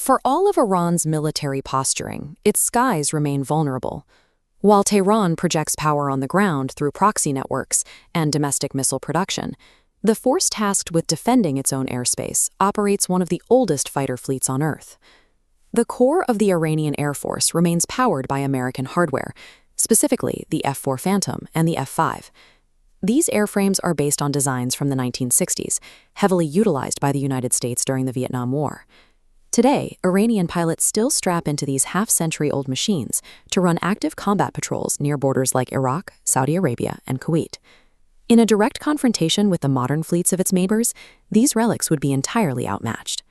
For all of Iran's military posturing, its skies remain vulnerable. While Tehran projects power on the ground through proxy networks and domestic missile production, the force tasked with defending its own airspace operates one of the oldest fighter fleets on Earth. The core of the Iranian Air Force remains powered by American hardware, specifically the F-4 Phantom and the F-5. These airframes are based on designs from the 1960s, heavily utilized by the United States during the Vietnam War. Today, Iranian pilots still strap into these half-century-old machines to run active combat patrols near borders like Iraq, Saudi Arabia, and Kuwait. In a direct confrontation with the modern fleets of its neighbors, these relics would be entirely outmatched.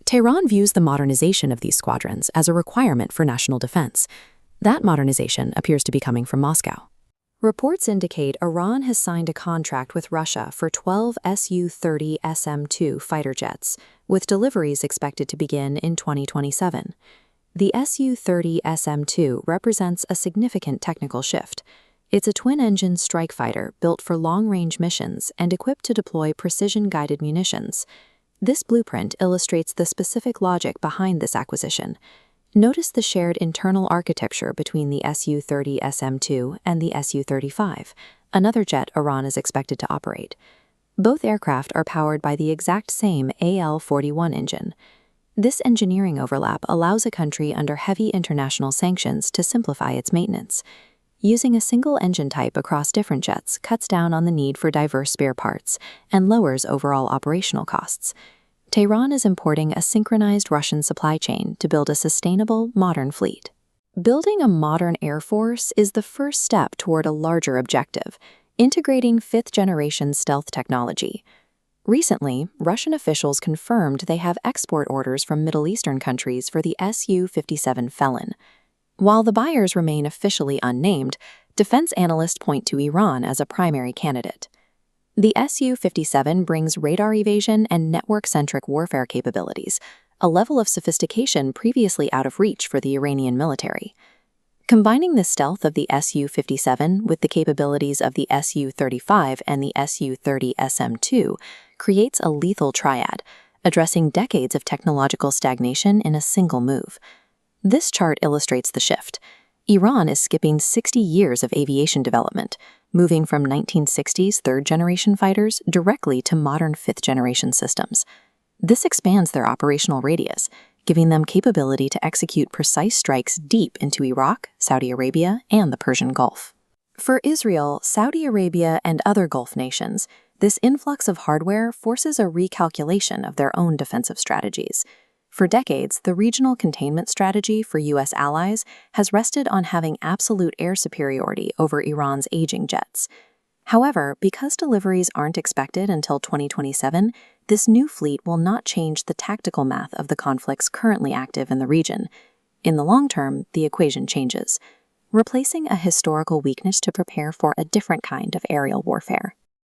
Tehran views the modernization of these squadrons as a requirement for national defense. That modernization appears to be coming from Moscow. Reports indicate Iran has signed a contract with Russia for 12 Su-30 SM-2 fighter jets, with deliveries expected to begin in 2027. The Su-30 SM-2 represents a significant technical shift. It's a twin-engine strike fighter built for long-range missions and equipped to deploy precision-guided munitions. This blueprint illustrates the specific logic behind this acquisition. Notice the shared internal architecture between the Su-30 SM-2 and the Su-35, another jet Iran is expected to operate. Both aircraft are powered by the exact same AL-41 engine. This engineering overlap allows a country under heavy international sanctions to simplify its maintenance. Using a single engine type across different jets cuts down on the need for diverse spare parts and lowers overall operational costs. Tehran is importing a synchronized Russian supply chain to build a sustainable, modern fleet. Building a modern air force is the first step toward a larger objective, integrating fifth-generation stealth technology. Recently, Russian officials confirmed they have export orders from Middle Eastern countries for the Su-57 Felon. While the buyers remain officially unnamed, defense analysts point to Iran as a primary candidate. The Su-57 brings radar evasion and network-centric warfare capabilities, a level of sophistication previously out of reach for the Iranian military. Combining the stealth of the Su-57 with the capabilities of the Su-35 and the Su-30 SM-2 creates a lethal triad, addressing decades of technological stagnation in a single move. This chart illustrates the shift. Iran is skipping 60 years of aviation development, moving from 1960s third-generation fighters directly to modern fifth-generation systems. This expands their operational radius, giving them capability to execute precise strikes deep into Iraq, Saudi Arabia, and the Persian Gulf. For Israel, Saudi Arabia, and other Gulf nations, this influx of hardware forces a recalculation of their own defensive strategies. For decades, the regional containment strategy for U.S. allies has rested on having absolute air superiority over Iran's aging jets. However, because deliveries aren't expected until 2027, this new fleet will not change the tactical math of the conflicts currently active in the region. In the long term, the equation changes, replacing a historical weakness to prepare for a different kind of aerial warfare.